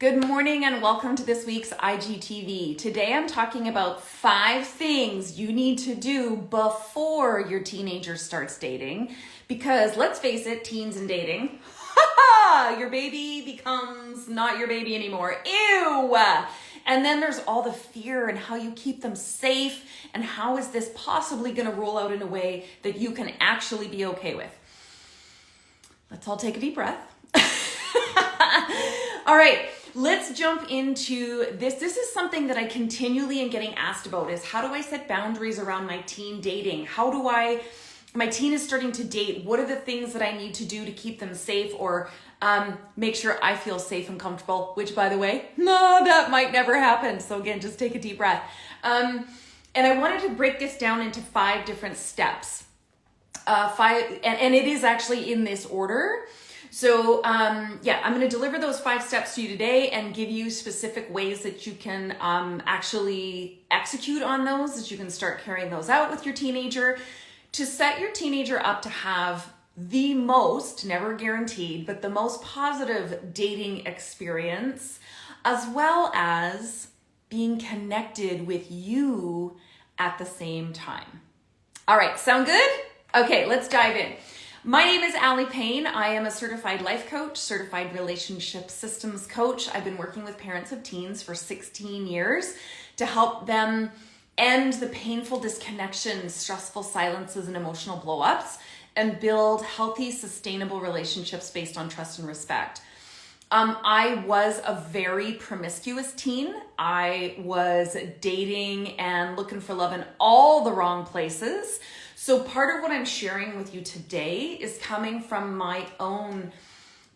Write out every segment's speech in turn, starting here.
Good morning and welcome to this week's IGTV. Today I'm talking about 5 things you need to do before your teenager starts dating. Because let's face it, teens and dating, your baby becomes not your baby anymore. Ew! And then there's all the fear and how you keep them safe and how is this possibly going to roll out in a way that you can actually be okay with. Let's all take a deep breath. All right. Let's jump into this. This is something that I continually am getting asked about is how do I set boundaries around my teen dating? My teen is starting to date. What are the things that I need to do to keep them safe or make sure I feel safe and comfortable, which by the way, no, that might never happen. So again, just take a deep breath. And I wanted to break this down into 5 different steps. And it is actually in this order. So I'm going to deliver those 5 steps to you today and give you specific ways that you can actually execute on those, that you can start carrying those out with your teenager to set your teenager up to have the most, never guaranteed, but the most positive dating experience, as well as being connected with you at the same time. All right, sound good? Okay, let's dive in. My name is Allie Payne. I am a certified life coach, certified relationship systems coach. I've been working with parents of teens for 16 years to help them end the painful disconnections, stressful silences, and emotional blow-ups and build healthy, sustainable relationships based on trust and respect. I was a very promiscuous teen. I was dating and looking for love in all the wrong places. So part of what I'm sharing with you today is coming from my own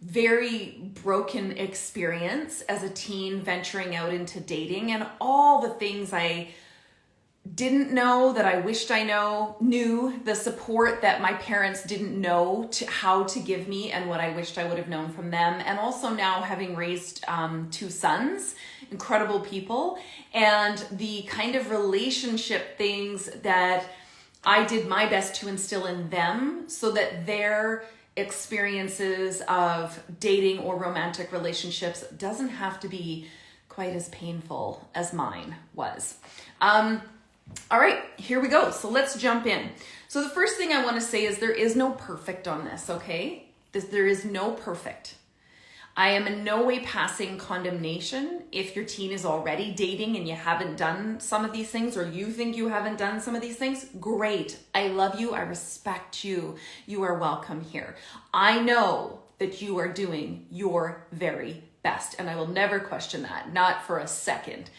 very broken experience as a teen venturing out into dating and all the things I didn't know that I wished I knew, the support that my parents didn't know how to give me and what I wished I would have known from them. And also now having raised 2 sons, incredible people, and the kind of relationship things that I did my best to instill in them so that their experiences of dating or romantic relationships doesn't have to be quite as painful as mine was. All right, here we go. So let's jump in. So the first thing I want to say is there is no perfect on this, okay? There is no perfect. I am in no way passing condemnation if your teen is already dating and you haven't done some of these things or you think you haven't done some of these things. Great. I love you. I respect you. You are welcome here. I know that you are doing your very best and I will never question that, not for a second.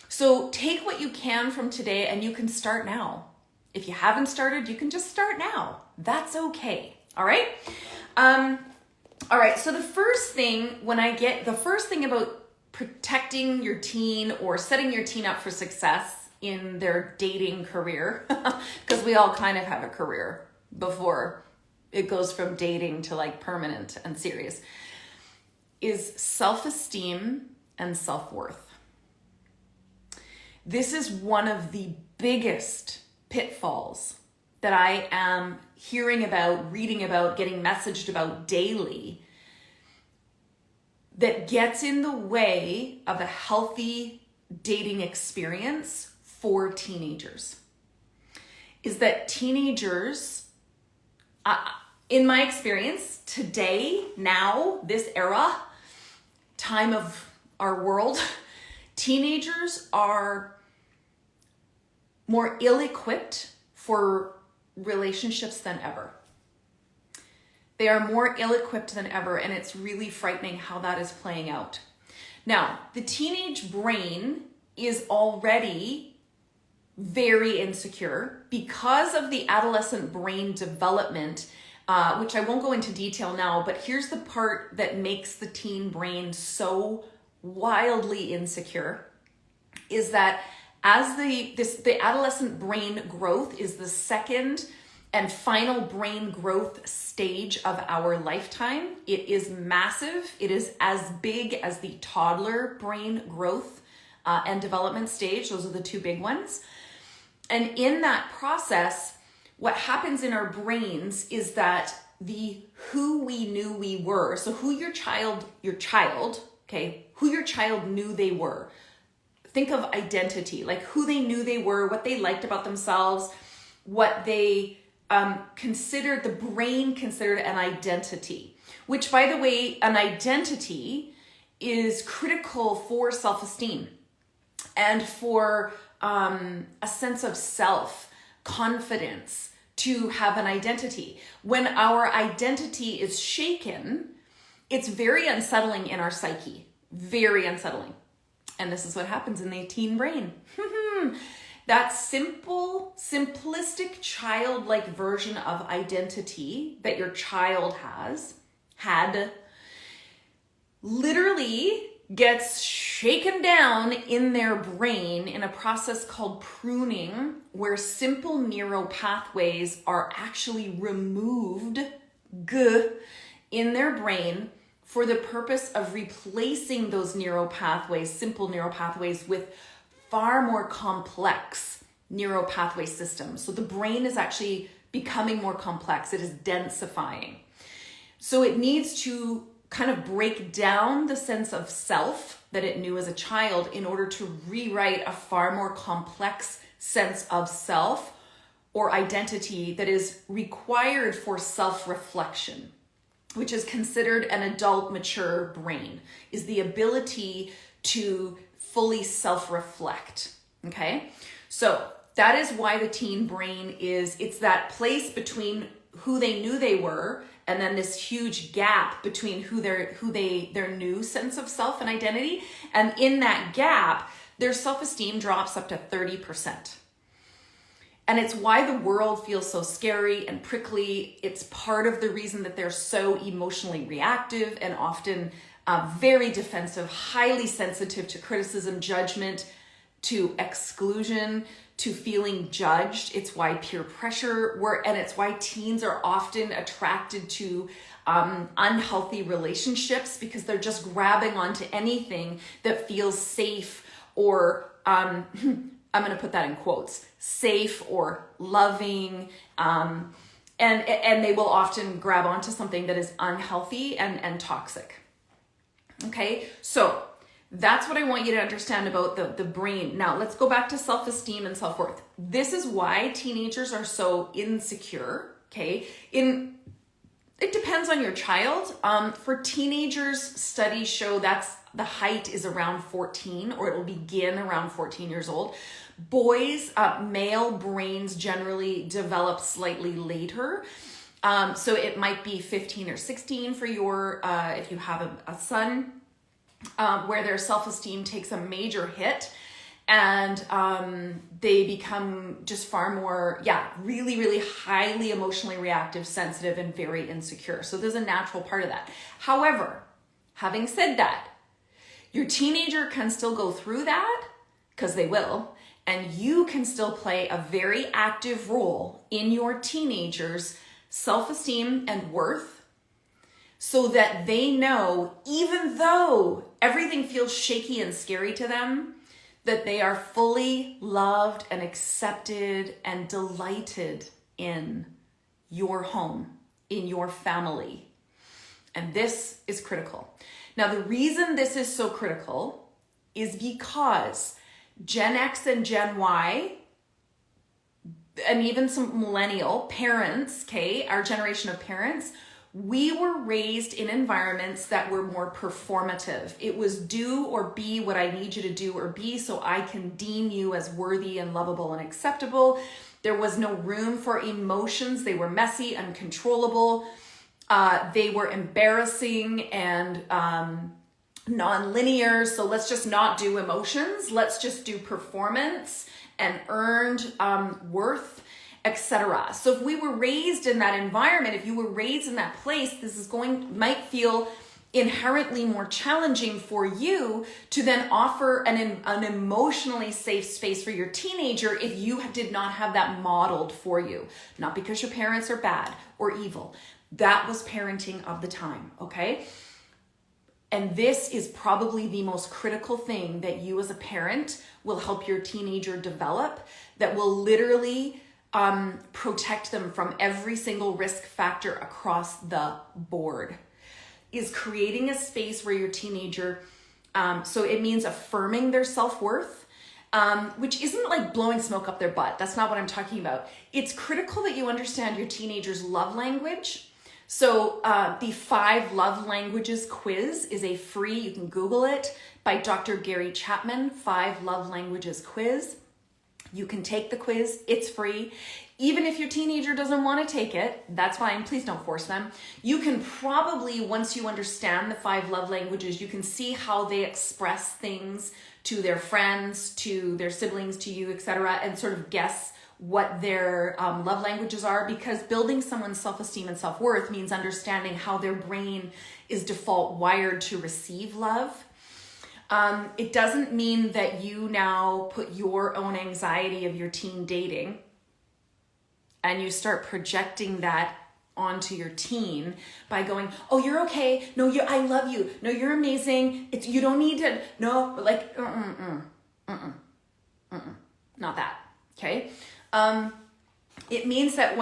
So take what you can from today and you can start now. If you haven't started, you can just start now. That's okay. All right. All right, so the first thing about protecting your teen or setting your teen up for success in their dating career, because we all kind of have a career before it goes from dating to like permanent and serious, is self-esteem and self-worth. This is one of the biggest pitfalls that I am hearing about, reading about, getting messaged about daily that gets in the way of a healthy dating experience for teenagers. Is that teenagers, in my experience, today, now, this era, time of our world, teenagers are more ill-equipped for relationships than ever. They are more ill-equipped than ever, and it's really frightening how that is playing out. Now, the teenage brain is already very insecure because of the adolescent brain development, which I won't go into detail now, but here's the part that makes the teen brain so wildly insecure, is that as the adolescent brain growth is the second and final brain growth stage of our lifetime. It is massive. It is as big as the toddler brain growth and development stage. Those are the 2 big ones. And in that process, what happens in our brains is that the who we knew we were, so who your child okay? Who your child knew they were. Think of identity, like who they knew they were, what they liked about themselves, what they considered, the brain considered an identity, which, by the way, an identity is critical for self-esteem and for a sense of self, confidence, to have an identity. When our identity is shaken, it's very unsettling in our psyche, very unsettling. And this is what happens in the teen brain. That simple, simplistic, childlike version of identity that your child had, literally gets shaken down in their brain in a process called pruning, where simple neural pathways are actually removed in their brain for the purpose of replacing those neural pathways, simple neural pathways, with far more complex neural pathway systems. So the brain is actually becoming more complex. It is densifying. So it needs to kind of break down the sense of self that it knew as a child in order to rewrite a far more complex sense of self or identity that is required for self-reflection, which is considered an adult, mature brain, is the ability to fully self-reflect, okay? So that is why the teen brain it's that place between who they knew they were and then this huge gap between their new sense of self and identity. And in that gap, their self-esteem drops up to 30%. And it's why the world feels so scary and prickly. It's part of the reason that they're so emotionally reactive and often very defensive, highly sensitive to criticism, judgment, to exclusion, to feeling judged. It's why peer pressure and it's why teens are often attracted to unhealthy relationships, because they're just grabbing onto anything that feels safe or I'm going to put that in quotes, safe or loving, and they will often grab onto something that is unhealthy and toxic. Okay, so that's what I want you to understand about the brain. Now, let's go back to self-esteem and self-worth. This is why teenagers are so insecure, okay? It depends on your child. For teenagers, studies show the height is around 14, or it will begin around 14 years old. Boys, male brains generally develop slightly later. So it might be 15 or 16 for if you have a son, where their self-esteem takes a major hit and they become just far more, really, really highly emotionally reactive, sensitive, and very insecure. So there's a natural part of that. However, having said that, your teenager can still go through that, because they will, and you can still play a very active role in your teenager's self-esteem and worth, so that they know, even though everything feels shaky and scary to them, that they are fully loved and accepted and delighted in your home, in your family. And this is critical. Now, the reason this is so critical is because Gen X and Gen Y, and even some millennial parents, okay, our generation of parents, we were raised in environments that were more performative. It was do or be what I need you to do or be so I can deem you as worthy and lovable and acceptable. There was no room for emotions. They were messy, uncontrollable. They were embarrassing and non-linear. So let's just not do emotions. Let's just do performance and earned worth, etc. So if we were raised in that environment, if you were raised in that place, this might feel inherently more challenging for you to then offer an emotionally safe space for your teenager if you did not have that modeled for you. Not because your parents are bad or evil. That was parenting of the time, okay? And this is probably the most critical thing that you as a parent will help your teenager develop, that will literally protect them from every single risk factor across the board, is creating a space where your teenager So it means affirming their self-worth, which isn't like blowing smoke up their butt. That's not what I'm talking about. It's critical that you understand your teenager's love language. So the 5 love languages quiz is a free, you can Google it, by Dr. Gary Chapman, 5 love languages quiz. You can take the quiz, it's free. Even if your teenager doesn't want to take it, that's fine, please don't force them. You can probably, once you understand the 5 love languages, you can see how they express things to their friends, to their siblings, to you, etc., and sort of guess what their love languages are, because building someone's self-esteem and self-worth means understanding how their brain is default wired to receive love. It doesn't mean that you now put your own anxiety of your teen dating and you start projecting that onto your teen by going, oh, you're okay. No, I love you. No, you're amazing. You don't need to, no, like, not that, okay? It means that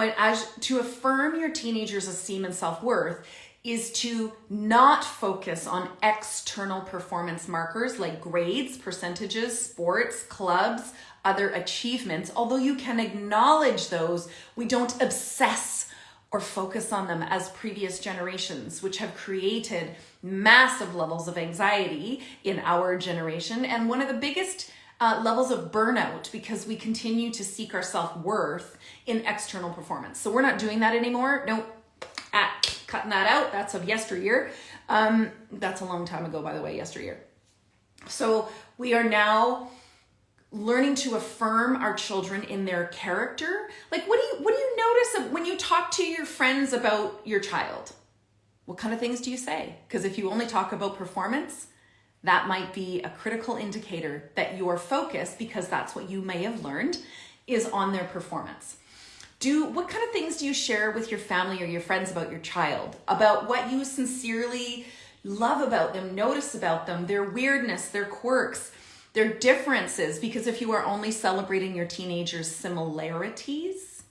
to affirm your teenager's esteem and self-worth is to not focus on external performance markers like grades, percentages, sports, clubs, other achievements. Although you can acknowledge those, we don't obsess or focus on them as previous generations, which have created massive levels of anxiety in our generation. And one of the biggest levels of burnout, because we continue to seek our self-worth in external performance. So we're not doing that anymore. Nope. Cutting that out. That's of yesteryear. That's a long time ago, by the way, yesteryear. So we are now learning to affirm our children in their character. Like, what do you notice when you talk to your friends about your child? What kind of things do you say? Because if you only talk about performance, that might be a critical indicator that your focus, because that's what you may have learned, is on their performance. What kind of things do you share with your family or your friends about your child? About what you sincerely love about them, notice about them, their weirdness, their quirks, their differences, because if you are only celebrating your teenager's similarities,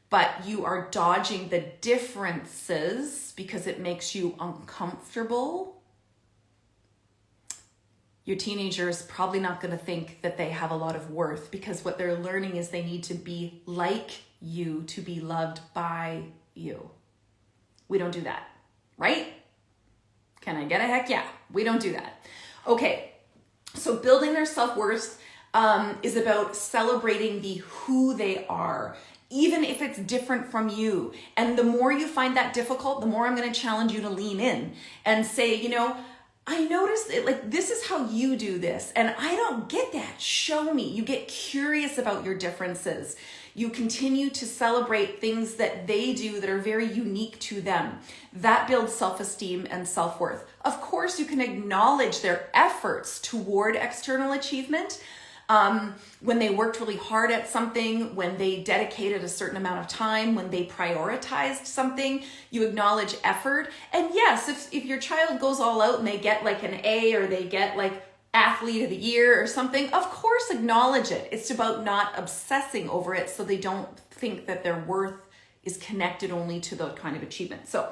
but you are dodging the differences because it makes you uncomfortable, your teenager is probably not going to think that they have a lot of worth, because what they're learning is they need to be like you to be loved by you. We don't do that, right? Can I get a heck yeah? We don't do that. Okay, so building their self-worth is about celebrating the who they are, even if it's different from you. And the more you find that difficult, the more I'm going to challenge you to lean in and say, I noticed it, like, this is how you do this, and I don't get that. Show me. You get curious about your differences. You continue to celebrate things that they do that are very unique to them. That builds self-esteem and self-worth. Of course, you can acknowledge their efforts toward external achievement. When they worked really hard at something, when they dedicated a certain amount of time, when they prioritized something, you acknowledge effort. And yes, if your child goes all out and they get like an A, or they get like athlete of the year or something, of course acknowledge it. It's about not obsessing over it so they don't think that their worth is connected only to the kind of achievement. So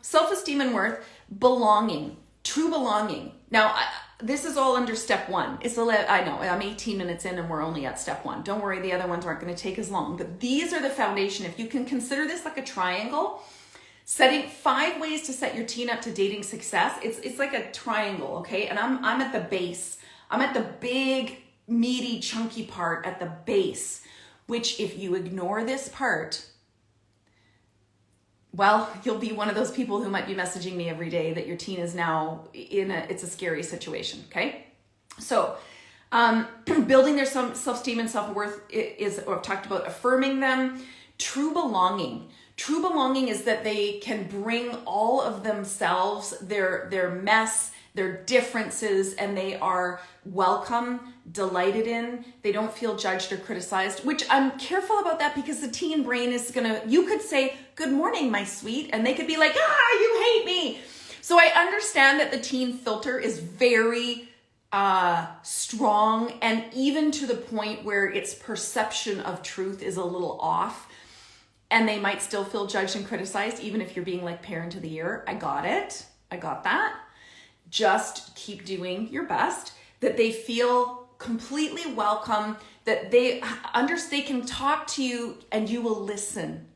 self-esteem and worth, belonging, true belonging. Now, this is all under step 1. I know, I'm 18 minutes in and we're only at step 1. Don't worry, the other ones aren't going to take as long. But these are the foundation. If you can consider this like a triangle, setting 5 ways to set your teen up to dating success. It's like a triangle, okay? And I'm at the base. I'm at the big, meaty, chunky part at the base, which if you ignore this part, well, you'll be one of those people who might be messaging me every day that your teen is now it's a scary situation, okay? So building their self-esteem and self-worth is, I've talked about affirming them. True belonging. True belonging is that they can bring all of themselves, their mess, their differences, and they are welcome, delighted in. They don't feel judged or criticized, which I'm careful about that, because the teen brain is you could say, good morning, my sweet, and they could be like, you hate me. So I understand that the teen filter is very strong, and even to the point where its perception of truth is a little off. And they might still feel judged and criticized, even if you're being like parent of the year. I got it. I got that. just keep doing your best, that they feel completely welcome, that they can talk to you and you will listen.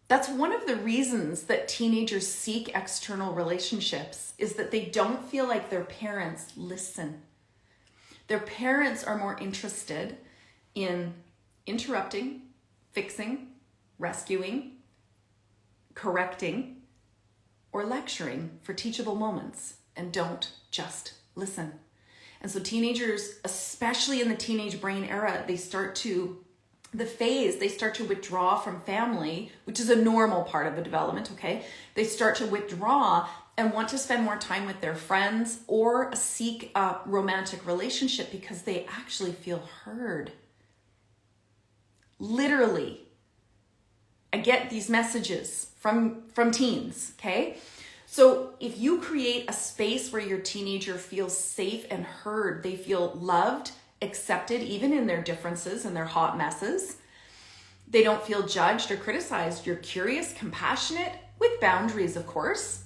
That's one of the reasons that teenagers seek external relationships, is that they don't feel like their parents listen. Their parents are more interested in interrupting, fixing, rescuing, correcting, or lecturing for teachable moments, and don't just listen. And so teenagers, especially in the teenage brain era, they start to withdraw from family, which is a normal part of the development, okay? They start to withdraw and want to spend more time with their friends or seek a romantic relationship because they actually feel heard. Literally, I get these messages from teens, okay? So if you create a space where your teenager feels safe and heard, they feel loved, accepted, even in their differences and their hot messes, they don't feel judged or criticized, you're curious, compassionate, with boundaries, of course.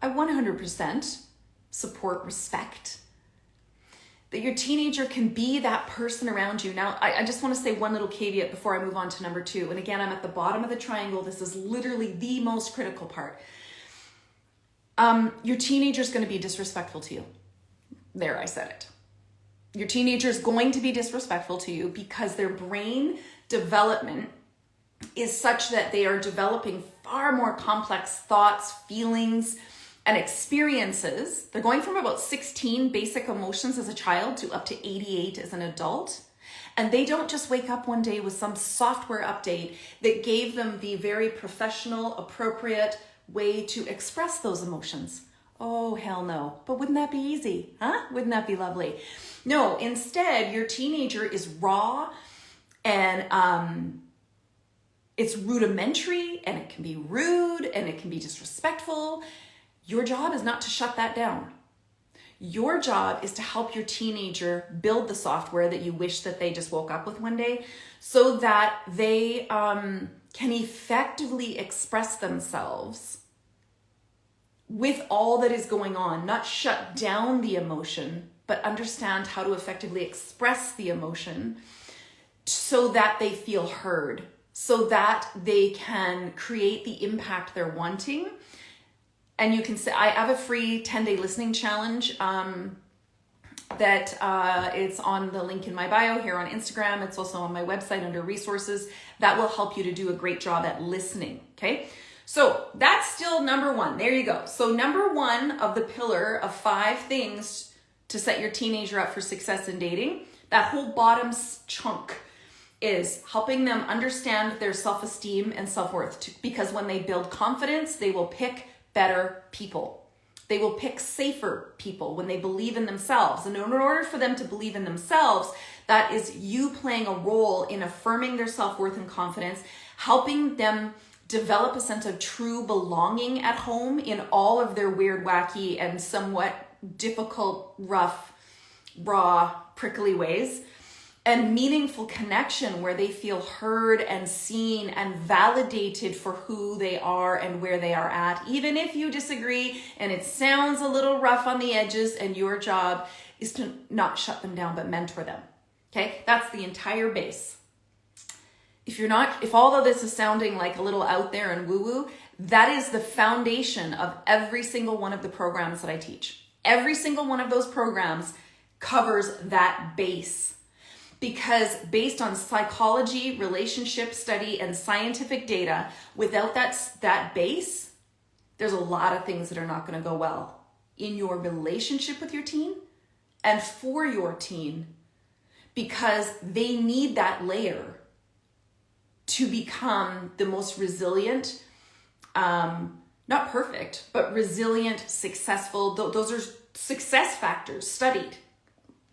I 100% support respect. That your teenager can be that person around you. Now, I just want to say one little caveat before I move on to number 2. And again, I'm at the bottom of the triangle. This is literally the most critical part. Your teenager is going to be disrespectful to you. There, I said it. Your teenager is going to be disrespectful to you because their brain development is such that they are developing far more complex thoughts, feelings, and experiences. They're going from about 16 basic emotions as a child to up to 88 as an adult. And they don't just wake up one day with some software update that gave them the very professional, appropriate way to express those emotions. Oh, hell no. But wouldn't that be easy? Huh? Wouldn't that be lovely? No, instead, your teenager is raw and it's rudimentary, and it can be rude and it can be disrespectful. Your job is not to shut that down. Your job is to help your teenager build the software that you wish that they just woke up with one day, so that they can effectively express themselves with all that is going on, not shut down the emotion, but understand how to effectively express the emotion so that they feel heard, so that they can create the impact they're wanting. And you can say, I have a free 10-day listening challenge that it's on the link in my bio here on Instagram. It's also on my website under resources. That will help you to do a great job at listening, okay? So that's still number 1. There you go. So number 1 of the pillar of 5 things to set your teenager up for success in dating, that whole bottom chunk is helping them understand their self-esteem and self-worth. Because when they build confidence, they will pick better people. They will pick safer people when they believe in themselves. And in order for them to believe in themselves, that is you playing a role in affirming their self-worth and confidence, helping them develop a sense of true belonging at home in all of their weird, wacky, and somewhat difficult, rough, raw, prickly ways, and meaningful connection where they feel heard and seen and validated for who they are and where they are at, even if you disagree and it sounds a little rough on the edges, and your job is to not shut them down but mentor them. Okay, that's the entire base. If all of this is sounding like a little out there and woo-woo, that is the foundation of every single one of the programs that I teach. Every single one of those programs covers that base. Because based on psychology, relationship study, and scientific data, without that base, there's a lot of things that are not going to go well in your relationship with your teen and for your teen, because they need that layer to become the most resilient, not perfect, but resilient, successful. Those are success factors studied,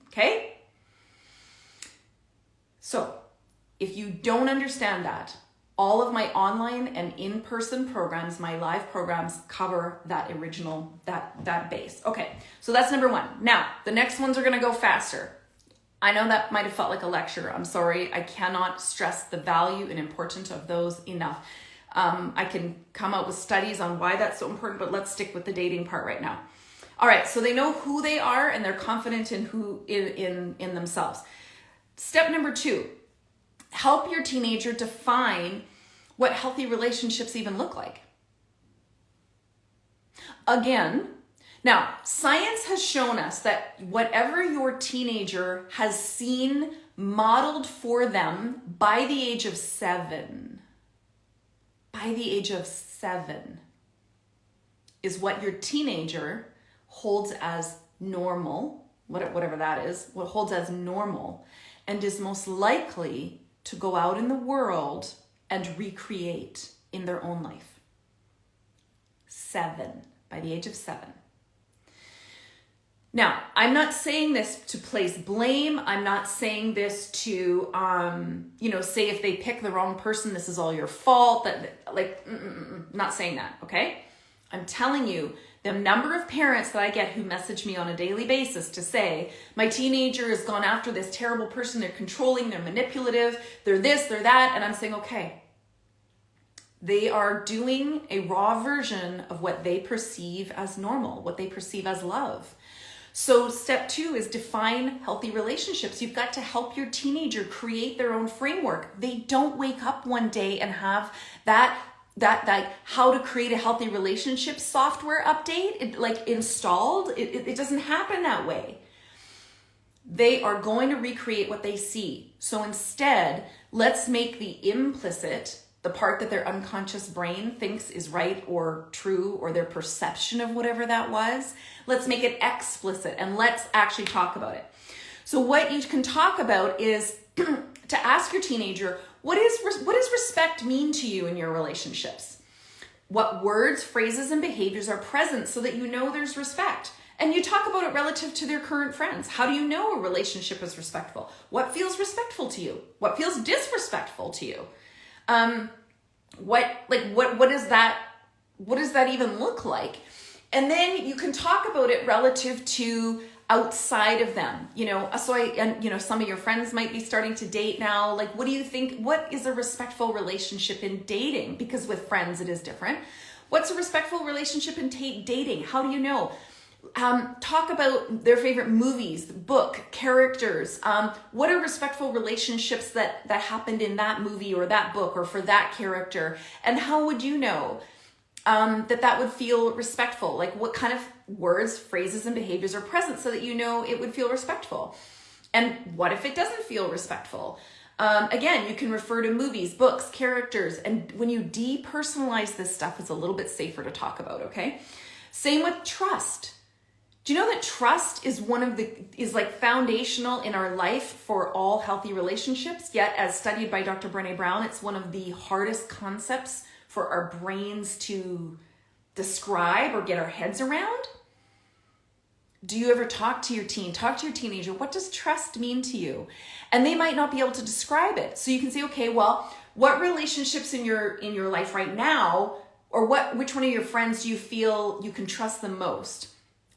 okay? So if you don't understand that, all of my online and in-person programs, my live programs, cover that original, that base. Okay, so that's number 1. Now, the next ones are gonna go faster. I know that might have felt like a lecture. I'm sorry, I cannot stress the value and importance of those enough. I can come out with studies on why that's so important, but let's stick with the dating part right now. All right, so they know who they are and they're confident in who in themselves. Step number 2, help your teenager define what healthy relationships even look like. Again, now, science has shown us that whatever your teenager has seen modeled for them by the age of 7, is what your teenager holds as normal, whatever that is, what holds as normal, and is most likely to go out in the world and recreate in their own life. 7, by the age of 7. Now, I'm not saying this to place blame. I'm not saying this to, say if they pick the wrong person, this is all your fault. Not saying that, okay? I'm telling you, the number of parents that I get who message me on a daily basis to say, my teenager has gone after this terrible person, they're controlling, they're manipulative, they're this, they're that, and I'm saying, okay, they are doing a raw version of what they perceive as normal, what they perceive as love. So step 2 is define healthy relationships. You've got to help your teenager create their own framework. They don't wake up one day and have that how to create a healthy relationship software update installed. It doesn't happen that way. They are going to recreate what they see. So instead, let's make the implicit, the part that their unconscious brain thinks is right or true, or their perception of whatever that was, let's make it explicit and let's actually talk about it. So what you can talk about is to ask your teenager, what does respect mean to you in your relationships? What words, phrases, and behaviors are present so that you know there's respect? And you talk about it relative to their current friends. How do you know a relationship is respectful? What feels respectful to you? What feels disrespectful to you? What does that even look like? And then you can talk about it relative to outside of them, some of your friends might be starting to date now. Like, what do you think? What is a respectful relationship in dating? Because with friends, it is different. What's a respectful relationship in dating? How do you know? Talk about their favorite movies, book, characters. What are respectful relationships that happened in that movie or that book or for that character? And how would you know that would feel respectful? Like, what kind of words, phrases, and behaviors are present so that you know it would feel respectful? And what if it doesn't feel respectful? Again, you can refer to movies, books, characters. And when you depersonalize this stuff, it's a little bit safer to talk about, okay? Same with trust. Do you know that trust is foundational in our life for all healthy relationships? Yet, as studied by Dr. Brené Brown, it's one of the hardest concepts for our brains to describe or get our heads around. Do you ever talk to your teenager, what does trust mean to you? And they might not be able to describe it. So you can say, okay, well, what relationships in your life right now, or which one of your friends do you feel you can trust the most?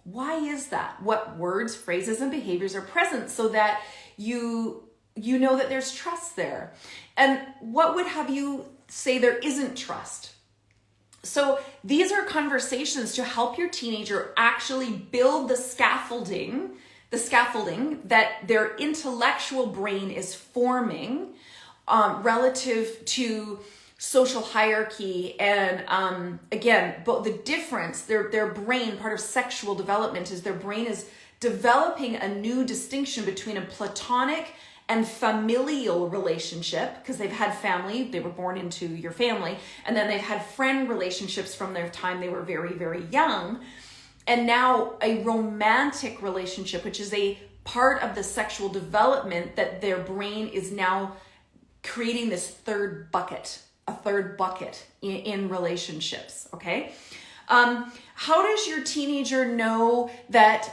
Why is that? What words, phrases, and behaviors are present so that you know that there's trust there? And what would have you say there isn't trust? So these are conversations to help your teenager actually build the scaffolding that their intellectual brain is forming relative to social hierarchy. And again, but the difference, their brain, part of sexual development is their brain is developing a new distinction between a platonic and familial relationship, because they've had family, they were born into your family, and then they've had friend relationships from their time they were very, very young, and now a romantic relationship, which is a part of the sexual development that their brain is now creating this third bucket in relationships, okay? How does your teenager know that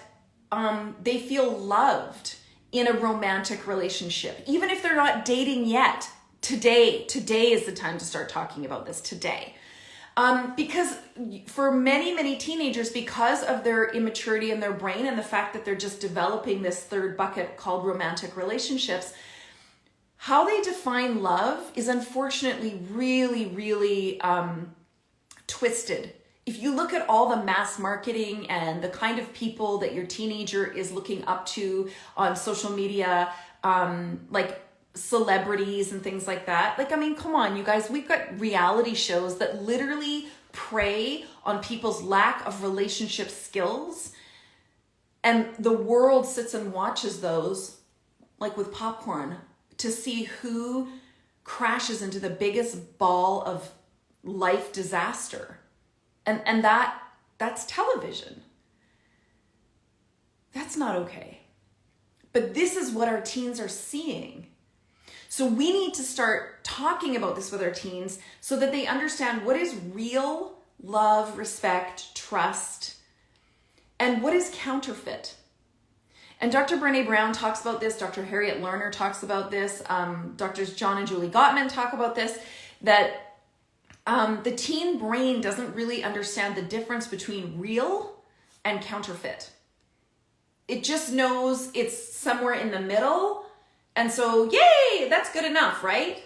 they feel loved in a romantic relationship, even if they're not dating yet? Today is the time to start talking about this today. Because for many, many teenagers, because of their immaturity in their brain and the fact that they're just developing this third bucket called romantic relationships, how they define love is unfortunately really, really twisted if you look at all the mass marketing and the kind of people that your teenager is looking up to on social media, like celebrities and things like that, like, I mean, come on, you guys, we've got reality shows that literally prey on people's lack of relationship skills. And the world sits and watches those like with popcorn to see who crashes into the biggest ball of life disaster. And that's television. That's not okay. But this is what our teens are seeing. So we need to start talking about this with our teens so that they understand what is real love, respect, trust, and what is counterfeit. And Dr. Brené Brown talks about this. Dr. Harriet Lerner talks about this. Drs. John and Julie Gottman talk about this, that the teen brain doesn't really understand the difference between real and counterfeit. It just knows it's somewhere in the middle. And so, yay, that's good enough, right?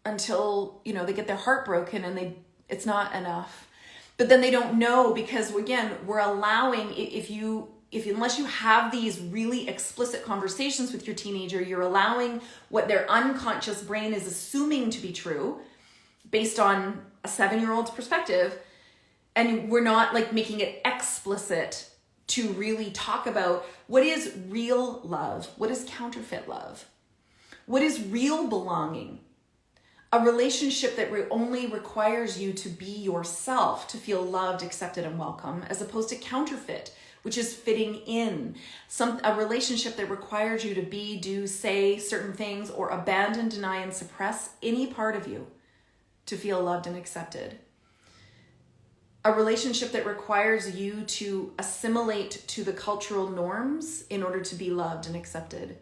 Until, they get their heart broken and it's not enough. But then they don't know, because again, we're allowing, unless you have these really explicit conversations with your teenager, you're allowing what their unconscious brain is assuming to be true based on a 7-year-old's perspective. And we're not like making it explicit to really talk about what is real love, what is counterfeit love, what is real belonging. A relationship that only requires you to be yourself, to feel loved, accepted, and welcome, as opposed to counterfeit, which is fitting in. A relationship that requires you to be, do, say certain things, or abandon, deny, and suppress any part of you to feel loved and accepted. A relationship that requires you to assimilate to the cultural norms in order to be loved and accepted,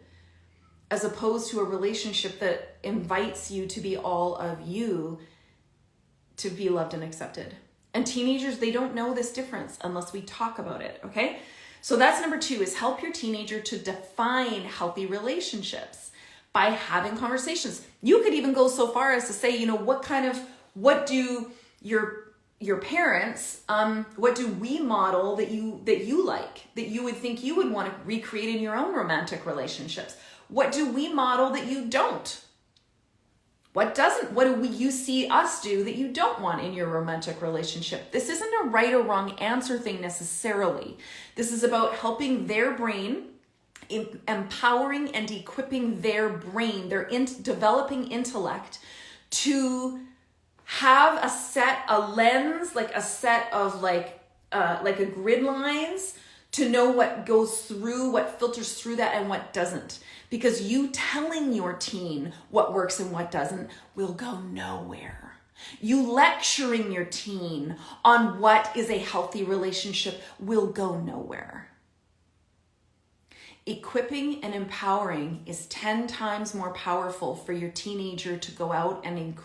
as opposed to a relationship that invites you to be all of you to be loved and accepted. And teenagers, they don't know this difference unless we talk about it, okay? So that's number 2, is help your teenager to define healthy relationships by having conversations. You could even go so far as to say, what do your parents, what do we model that you like, that you would think you would want to recreate in your own romantic relationships? What do we model that you don't? What do you see us do that you don't want in your romantic relationship? This isn't a right or wrong answer thing necessarily. This is about helping their brain, empowering and equipping their brain, their developing intellect, to have a lens, like a set of like a grid lines, to know what goes through, what filters through that and what doesn't. Because you telling your teen what works and what doesn't will go nowhere. You lecturing your teen on what is a healthy relationship will go nowhere. Equipping and empowering is 10 times more powerful for your teenager to go out and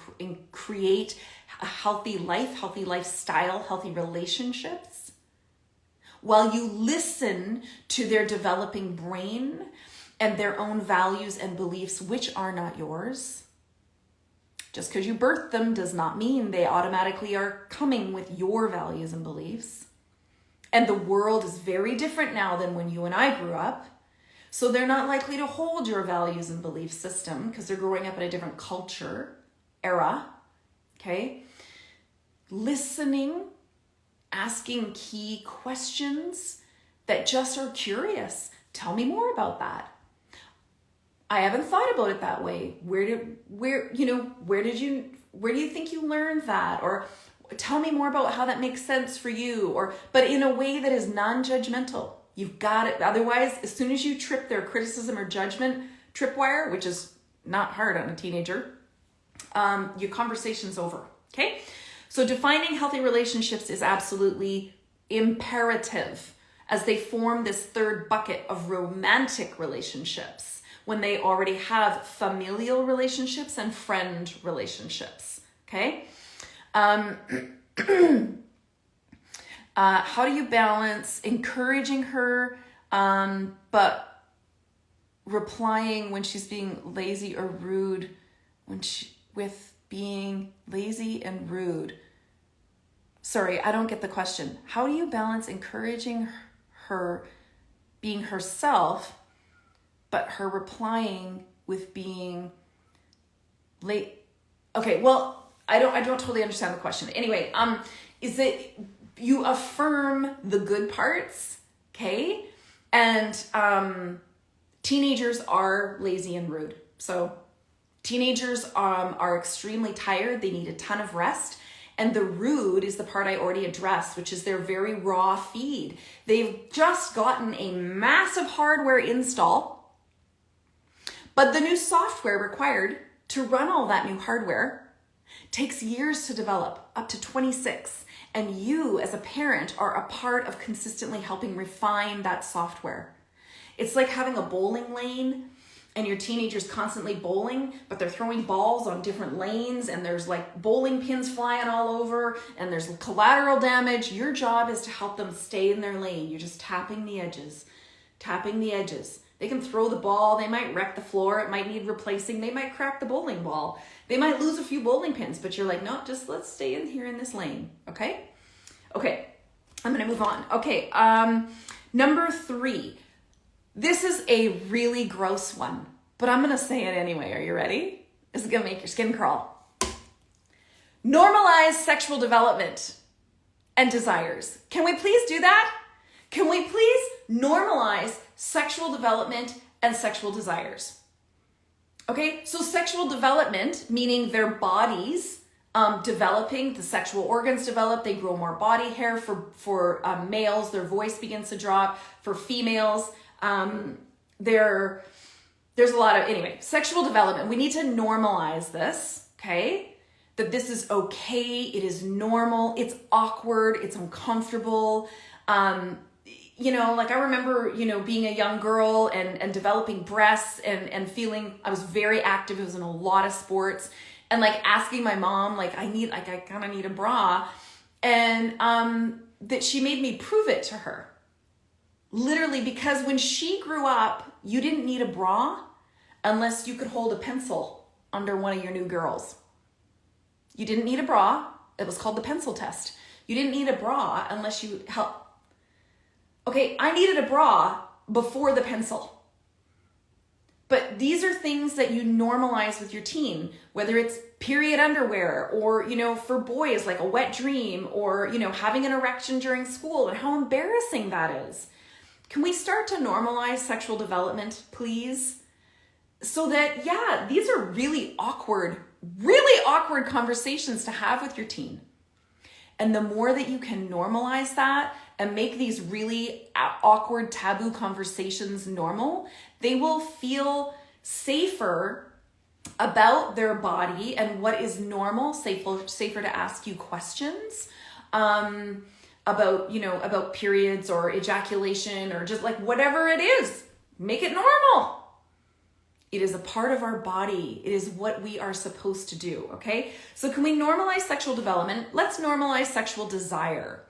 create a healthy life, healthy lifestyle, healthy relationships, while you listen to their developing brain and their own values and beliefs, which are not yours. Just because you birthed them does not mean they automatically are coming with your values and beliefs. And the world is very different now than when you and I grew up. So they're not likely to hold your values and belief system because they're growing up in a different culture, era, okay? Listening, asking key questions that just are curious. Tell me more about that. I haven't thought about it that way. Where do you think you learned that? Or tell me more about how that makes sense for you, but in a way that is non-judgmental. You've got it. Otherwise, as soon as you trip their criticism or judgment tripwire, which is not hard on a teenager, your conversation's over, okay? So defining healthy relationships is absolutely imperative as they form this third bucket of romantic relationships, when they already have familial relationships and friend relationships, okay? How do you balance encouraging her, but replying when she's being lazy or rude, with being lazy and rude? Sorry, I don't get the question. How do you balance encouraging her being herself, but her replying with being late? Okay, well, I don't totally understand the question. Anyway, is it you affirm the good parts, okay? And teenagers are lazy and rude. So teenagers are extremely tired. They need a ton of rest. And the rude is the part I already addressed, which is their very raw feed. They've just gotten a massive hardware install, but the new software required to run all that new hardware takes years to develop, up to 26. And you as a parent are a part of consistently helping refine that software. It's like having a bowling lane and your teenager's constantly bowling, but they're throwing balls on different lanes and there's like bowling pins flying all over and there's collateral damage. Your job is to help them stay in their lane. You're just tapping the edges, tapping the edges. They can throw the ball. They might wreck the floor. It might need replacing. They might crack the bowling ball. They might lose a few bowling pins, but you're like, no, just let's stay in here in this lane. Okay. Okay. I'm going to move on. Okay. Number 3. This is a really gross one, but I'm going to say it anyway. Are you ready? This is going to make your skin crawl. Normalize sexual development and desires. Can we please do that? Can we please normalize sexual development and sexual desires? Okay, so sexual development, meaning their bodies developing, the sexual organs develop, they grow more body hair. For males, their voice begins to drop. For females, there's a lot of, anyway, sexual development. We need to normalize this, okay? That this is okay, it is normal, it's awkward, it's uncomfortable. Like I remember, being a young girl and developing breasts and feeling, I was very active. I was in a lot of sports and like asking my mom, I kind of need a bra. And that she made me prove it to her. Literally, because when she grew up, you didn't need a bra unless you could hold a pencil under one of your new girls. You didn't need a bra. It was called the pencil test. You didn't need a bra unless you help. Okay, I needed a bra before the pencil. But these are things that you normalize with your teen, whether it's period underwear or, for boys, like a wet dream or, having an erection during school and how embarrassing that is. Can we start to normalize sexual development, please? So that, these are really awkward conversations to have with your teen. And the more that you can normalize that and make these really awkward, taboo conversations normal, they will feel safer about their body and what is normal, safer to ask you questions about periods or ejaculation or just like whatever it is. Make it normal. It is a part of our body. It is what we are supposed to do, okay? So can we normalize sexual development? Let's normalize sexual desire.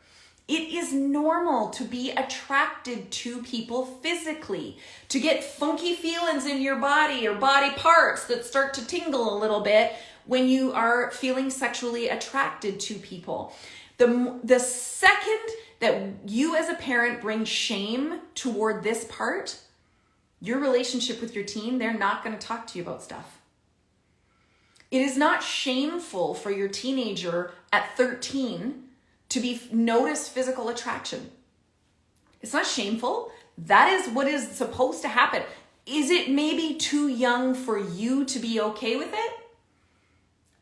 It is normal to be attracted to people physically, to get funky feelings in your body or body parts that start to tingle a little bit when you are feeling sexually attracted to people. The second that you as a parent bring shame toward this part, your relationship with your teen, they're not going to talk to you about stuff. It is not shameful for your teenager at 13 to notice physical attraction. It's not shameful. That is what is supposed to happen. Is it maybe too young for you to be okay with it?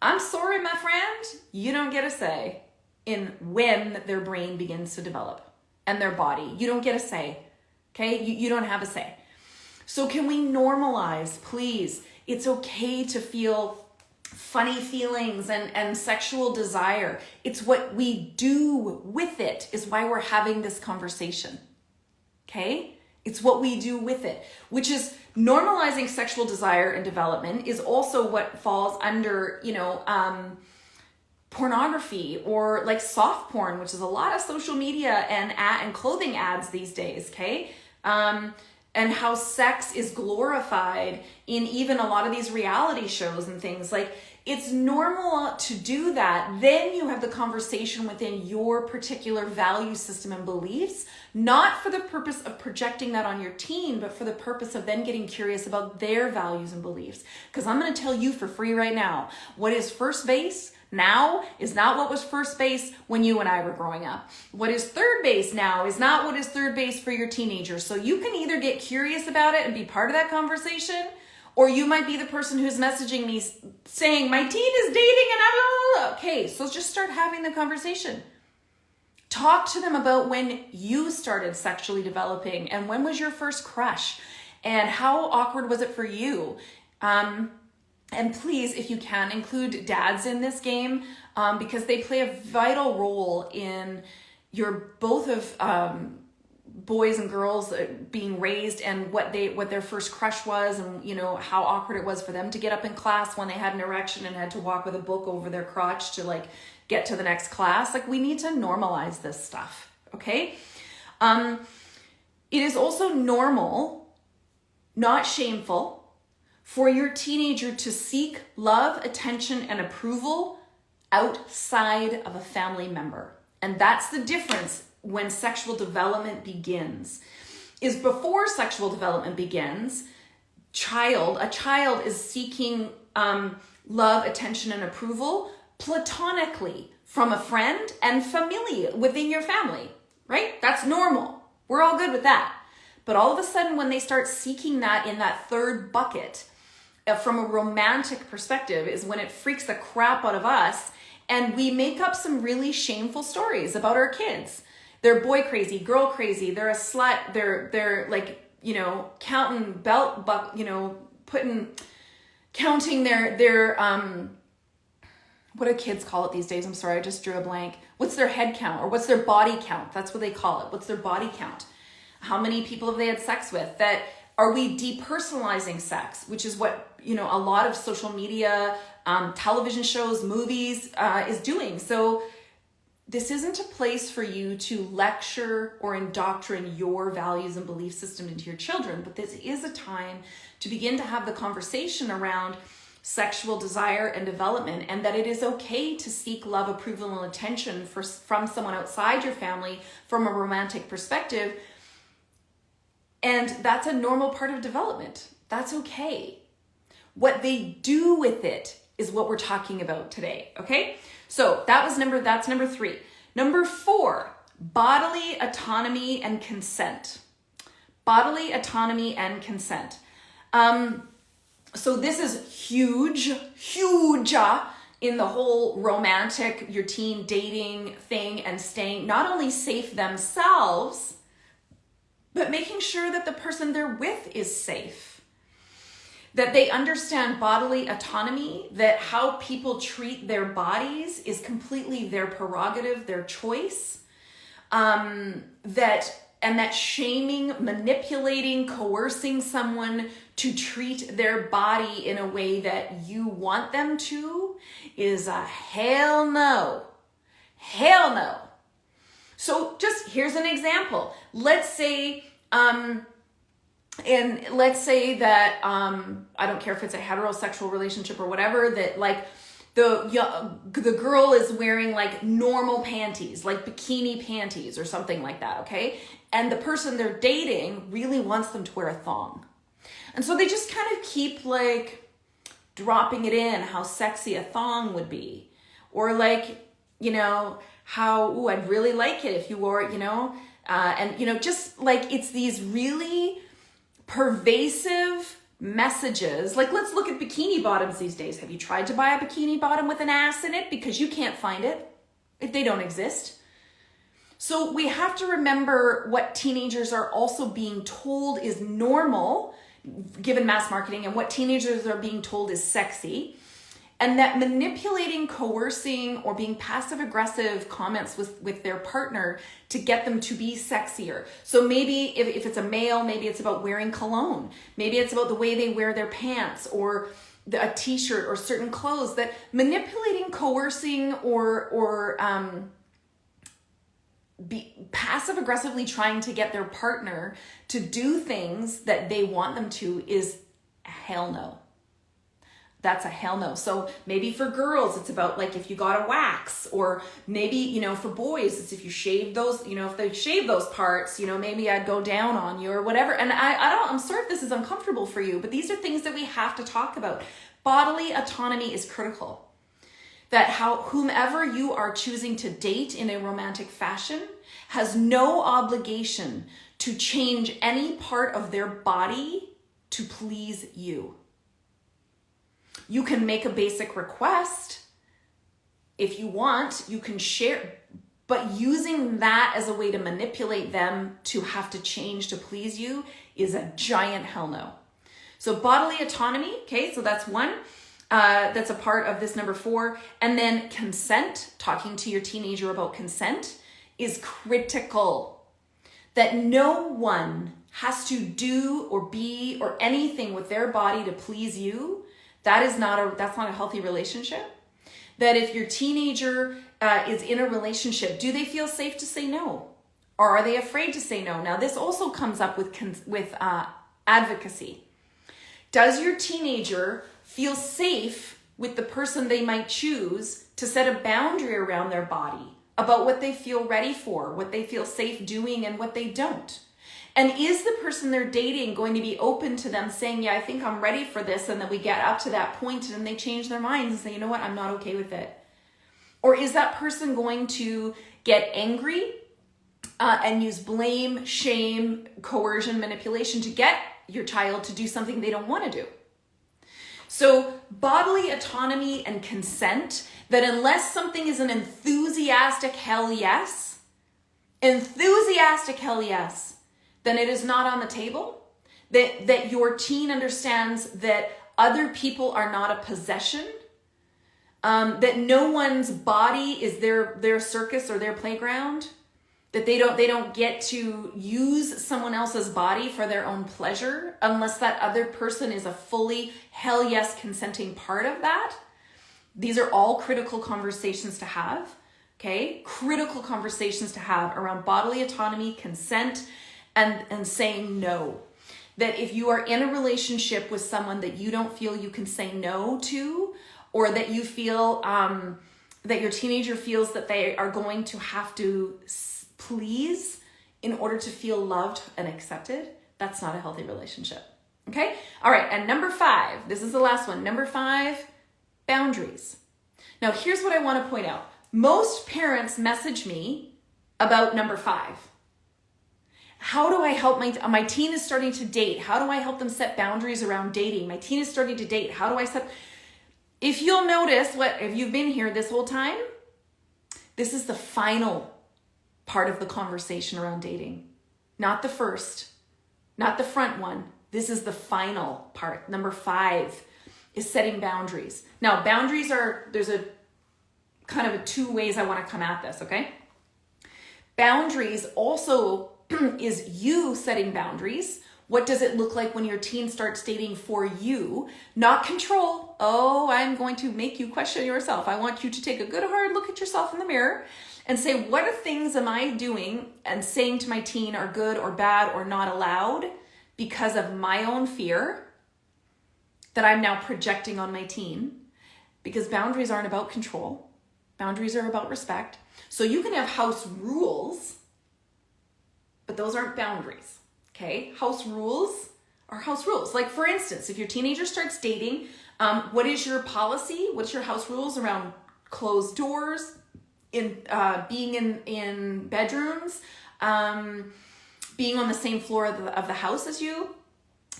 I'm sorry, my friend. You don't get a say in when their brain begins to develop and their body. You don't get a say. Okay? You don't have a say. So can we normalize, please? It's okay to feel funny feelings and sexual desire. It's what we do with it is why we're having this conversation. Okay? It's what we do with it, which is normalizing sexual desire and development is also what falls under, pornography or like soft porn, which is a lot of social media and clothing ads these days. Okay? and how sex is glorified in even a lot of these reality shows and things. Like, it's normal to do that. Then you have the conversation within your particular value system and beliefs, not for the purpose of projecting that on your teen, but for the purpose of then getting curious about their values and beliefs. Because I'm going to tell you for free right now, what is first base now is not what was first base when you and I were growing up. What is third base now is not what is third base for your teenager. So you can either get curious about it and be part of that conversation, or you might be the person who's messaging me saying, my teen is dating and blah, blah, blah. Okay, so just start having the conversation. Talk to them about when you started sexually developing and when was your first crush and how awkward was it for you? And please, if you can, include dads in this game because they play a vital role in your both of boys and girls being raised and what their first crush was, and you know how awkward it was for them to get up in class when they had an erection and had to walk with a book over their crotch to like get to the next class. Like, we need to normalize this stuff, okay? It is also normal, not shameful, for your teenager to seek love, attention, and approval outside of a family member. And that's the difference when sexual development begins. Is before sexual development begins, a child is seeking love, attention, and approval platonically from a friend and family within your family, right? That's normal. We're all good with that. But all of a sudden, when they start seeking that in that third bucket, from a romantic perspective, is when it freaks the crap out of us, and we make up some really shameful stories about our kids. They're boy crazy, girl crazy, they're a slut, they're like, you know, counting counting their what do kids call it these days? I'm sorry, I just drew a blank. What's their head count, or what's their body count? That's what they call it. What's their body count? How many people have they had sex with? That are we depersonalizing sex, which is what, you know, a lot of social media, television shows, movies is doing. So this isn't a place for you to lecture or indoctrinate your values and belief system into your children, but this is a time to begin to have the conversation around sexual desire and development, and that it is okay to seek love, approval, and attention from someone outside your family from a romantic perspective. And that's a normal part of development. That's okay. What they do with it is what we're talking about today, okay? So that's number 3. Number 4, bodily autonomy and consent. Bodily autonomy and consent. So this is huge in the whole romantic, your teen dating thing, and staying not only safe themselves, but making sure that the person they're with is safe. That they understand bodily autonomy, that how people treat their bodies is completely their prerogative, their choice. That shaming, manipulating, coercing someone to treat their body in a way that you want them to is a hell no. Hell no. So just here's an example. Let's say, that I don't care if it's a heterosexual relationship or whatever, that like the girl is wearing like normal panties, like bikini panties or something like that, okay? And the person they're dating really wants them to wear a thong. And so they just kind of keep like dropping it in how sexy a thong would be. Or like, you know, how, I'd really like it if you wore it, you know? And, you know, just like it's these really pervasive messages. Like, let's look at bikini bottoms these days. Have you tried to buy a bikini bottom with an ass in it? Because you can't find it. They don't exist. So we have to remember what teenagers are also being told is normal, given mass marketing, and what teenagers are being told is sexy. And that manipulating, coercing, or being passive-aggressive comments with their partner to get them to be sexier. So maybe if it's a male, maybe it's about wearing cologne. Maybe it's about the way they wear their pants or a t-shirt or certain clothes. That manipulating, coercing, or be passive aggressively trying to get their partner to do things that they want them to is a hell no. That's a hell no. So maybe for girls, it's about like if you got a wax, or maybe, you know, for boys, it's if you shave those, you know, if they shave those parts, you know, maybe I'd go down on you or whatever. And I'm sorry if this is uncomfortable for you, but these are things that we have to talk about. Bodily autonomy is critical. That whomever you are choosing to date in a romantic fashion has no obligation to change any part of their body to please you. You can make a basic request if you want, you can share, but using that as a way to manipulate them to have to change to please you is a giant hell no. So bodily autonomy, okay, so that's one. That's a part of this number 4. And then consent, talking to your teenager about consent is critical. That no one has to do or be or anything with their body to please you. That's not a healthy relationship. That if your teenager is in a relationship, do they feel safe to say no? Or are they afraid to say no? Now, this also comes up with advocacy. Does your teenager feel safe with the person they might choose to set a boundary around their body about what they feel ready for, what they feel safe doing, and what they don't? And is the person they're dating going to be open to them saying, yeah, I think I'm ready for this, and then we get up to that point and they change their minds and say, you know what, I'm not okay with it? Or is that person going to get angry and use blame, shame, coercion, manipulation to get your child to do something they don't want to do? So bodily autonomy and consent, that unless something is an enthusiastic hell yes, then it is not on the table. That your teen understands that other people are not a possession, that no one's body is their circus or their playground, that they don't get to use someone else's body for their own pleasure unless that other person is a fully hell yes consenting part of that. These are all critical conversations to have, okay? Critical conversations to have around bodily autonomy, consent, and saying no. That if you are in a relationship with someone that you don't feel you can say no to, or that you feel that your teenager feels that they are going to have to please in order to feel loved and accepted, that's not a healthy relationship. Okay? All right, and number 5, this is the last one. Number 5, boundaries. Now, here's what I want to point out. Most parents message me about number 5. How do I help my teen is starting to date? How do I help them set boundaries around dating? My teen is starting to date. How do I set... If you'll notice, if you've been here this whole time, this is the final part of the conversation around dating. Not the first, not the front one. This is the final part. Number 5 is setting boundaries. Now, boundaries there's a kind of 2 ways I want to come at this, okay? Boundaries also is you setting boundaries. What does it look like when your teen starts dating for you? Not control. Oh, I'm going to make you question yourself. I want you to take a good hard look at yourself in the mirror and say, what are things am I doing and saying to my teen are good or bad or not allowed because of my own fear that I'm now projecting on my teen? Because boundaries aren't about control. Boundaries are about respect. So you can have house rules, but those aren't boundaries, okay? House rules are house rules. Like, for instance, if your teenager starts dating, what is your policy? What's your house rules around closed doors, being in bedrooms, being on the same floor of the house as you,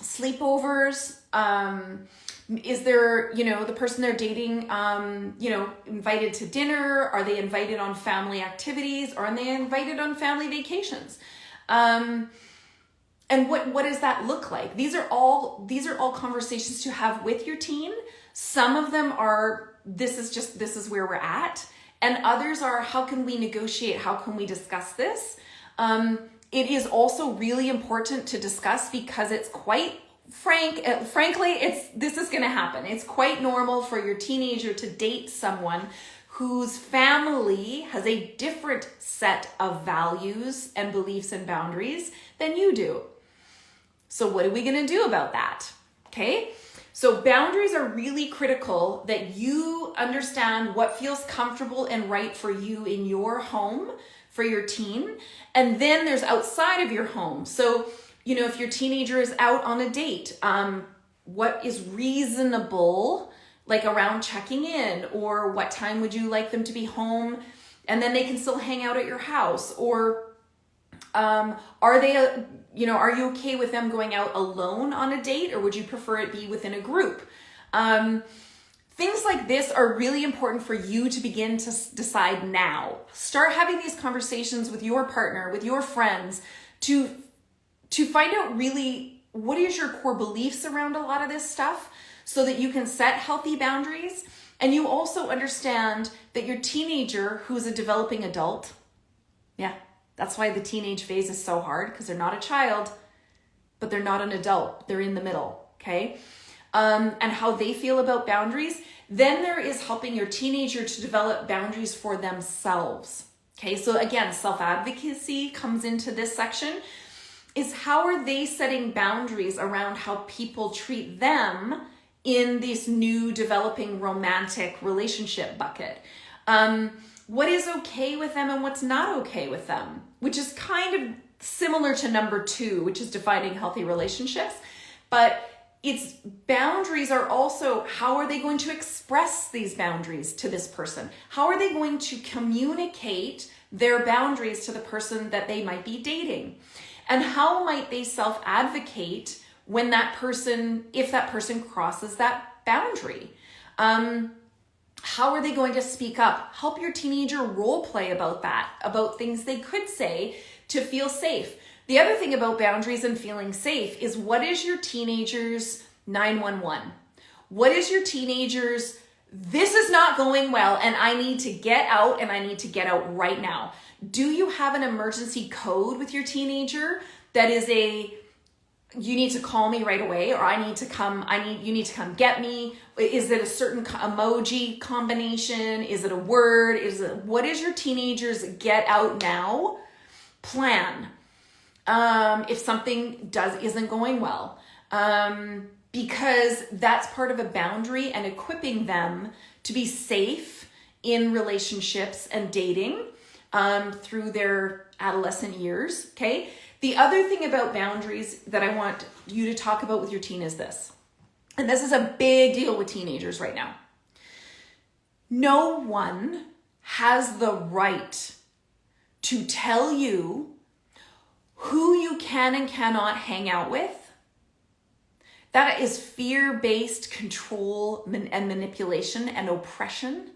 sleepovers? Is there, the person they're dating, invited to dinner? Are they invited on family activities? Or are they invited on family vacations? And what does that look like? These are all conversations to have with your teen. Some of them are, this is where we're at. And others are, how can we negotiate? How can we discuss this? It is also really important to discuss because it's quite frankly, this is going to happen. It's quite normal for your teenager to date someone whose family has a different set of values and beliefs and boundaries than you do. So what are we going to do about that? Okay? So boundaries are really critical, that you understand what feels comfortable and right for you in your home, for your teen. And then there's outside of your home. So, if your teenager is out on a date, what is reasonable, like around checking in, or what time would you like them to be home? And then they can still hang out at your house. Or are you okay with them going out alone on a date, or would you prefer it be within a group? Things like this are really important for you to begin to decide now. Start having these conversations with your partner, with your friends, to find out really what is your core beliefs around a lot of this stuff, so that you can set healthy boundaries. And you also understand that your teenager, who's a developing adult, that's why the teenage phase is so hard, because they're not a child, but they're not an adult. They're in the middle, okay? And how they feel about boundaries. Then there is helping your teenager to develop boundaries for themselves, okay? So again, self-advocacy comes into this section, is how are they setting boundaries around how people treat them in this new developing romantic relationship bucket. What is okay with them and what's not okay with them, which is kind of similar to number 2, which is defining healthy relationships. But its boundaries are also, how are they going to express these boundaries to this person? How are they going to communicate their boundaries to the person that they might be dating? And how might they self-advocate when if that person crosses that boundary? How are they going to speak up? Help your teenager role play about that, about things they could say to feel safe. The other thing about boundaries and feeling safe is, what is your teenager's 911? What is your teenager's, this is not going well and I need to get out, and I need to get out right now? Do you have an emergency code with your teenager that is you need to call me right away, or you need to come get me? Is it a certain emoji combination? Is it a word? What is your teenager's get out now plan? If something isn't going well, because that's part of a boundary and equipping them to be safe in relationships and dating through their adolescent years, okay? The other thing about boundaries that I want you to talk about with your teen is this, and this is a big deal with teenagers right now. No one has the right to tell you who you can and cannot hang out with. That is fear-based control and manipulation and oppression.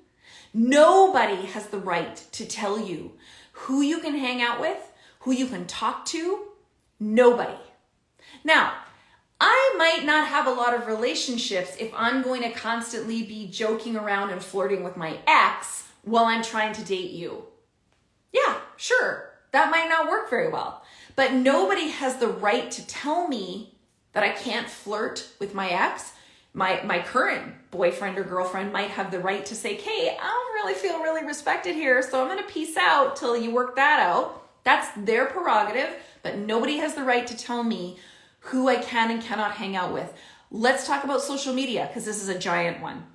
Nobody has the right to tell you who you can hang out with, who you can talk to. Nobody. Now, I might not have a lot of relationships if I'm going to constantly be joking around and flirting with my ex while I'm trying to date you. Yeah, sure, that might not work very well. But nobody has the right to tell me that I can't flirt with my ex. My current boyfriend or girlfriend might have the right to say, "Hey, I don't really feel really respected here, so I'm going to peace out till you work that out." That's their prerogative, but nobody has the right to tell me who I can and cannot hang out with. Let's talk about social media, because this is a giant one.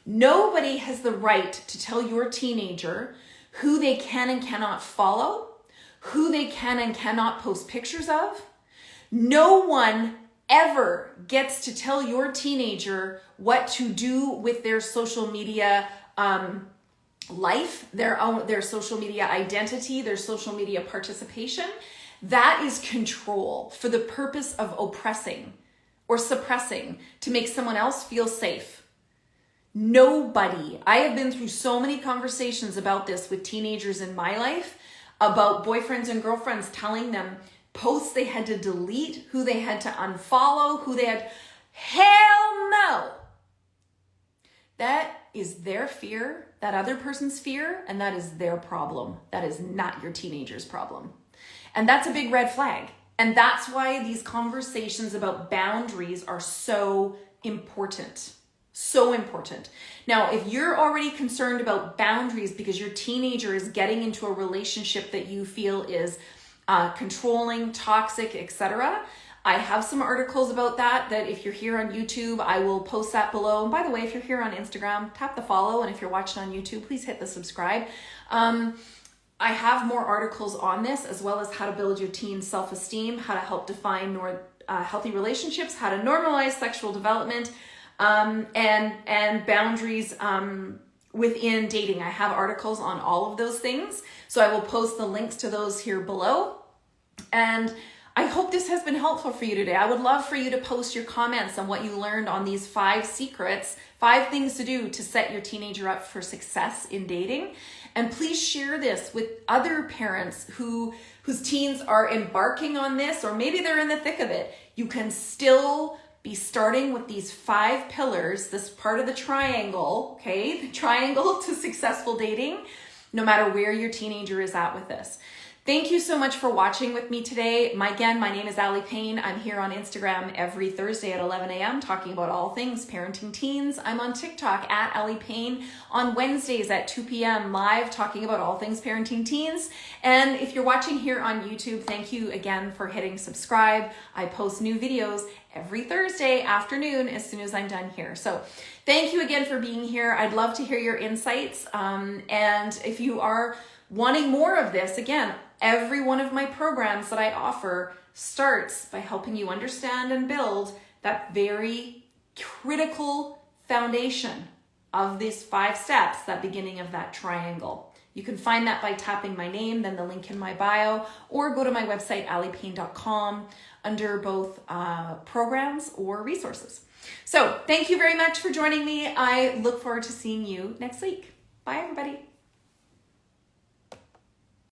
Nobody has the right to tell your teenager who they can and cannot follow, who they can and cannot post pictures of. No one ever gets to tell your teenager what to do with their social media life, their social media identity, their social media participation. That is control for the purpose of oppressing or suppressing to make someone else feel safe. Nobody. I have been through so many conversations about this with teenagers in my life, about boyfriends and girlfriends telling them posts they had to delete, who they had to unfollow, hell no. That is their fear, that other person's fear, and that is their problem. That is not your teenager's problem. And that's a big red flag. And that's why these conversations about boundaries are so important. So important. Now, if you're already concerned about boundaries because your teenager is getting into a relationship that you feel is controlling, toxic, etc., I have some articles about that if you're here on YouTube, I will post that below. And by the way, if you're here on Instagram, tap the follow. And if you're watching on YouTube, please hit the subscribe. I have more articles on this, as well as how to build your teen's self-esteem, how to help define healthy relationships, how to normalize sexual development, and boundaries within dating. I have articles on all of those things. So I will post the links to those here below. And I hope this has been helpful for you today. I would love for you to post your comments on what you learned on these 5 secrets, 5 things to do to set your teenager up for success in dating. And please share this with other parents whose teens are embarking on this, or maybe they're in the thick of it. You can still be starting with these 5 pillars, this part of the triangle, okay? The triangle to successful dating, no matter where your teenager is at with this. Thank you so much for watching with me today. Again, my name is Allie Payne. I'm here on Instagram every Thursday at 11 a.m. talking about all things parenting teens. I'm on TikTok at Allie Payne on Wednesdays at 2 p.m. live talking about all things parenting teens. And if you're watching here on YouTube, thank you again for hitting subscribe. I post new videos every Thursday afternoon as soon as I'm done here. So thank you again for being here. I'd love to hear your insights. And if you are wanting more of this, again, every one of my programs that I offer starts by helping you understand and build that very critical foundation of these 5 steps, that beginning of that triangle. You can find that by tapping my name, then the link in my bio, or go to my website, alliepayne.com, under both programs or resources. So thank you very much for joining me. I look forward to seeing you next week. Bye, everybody.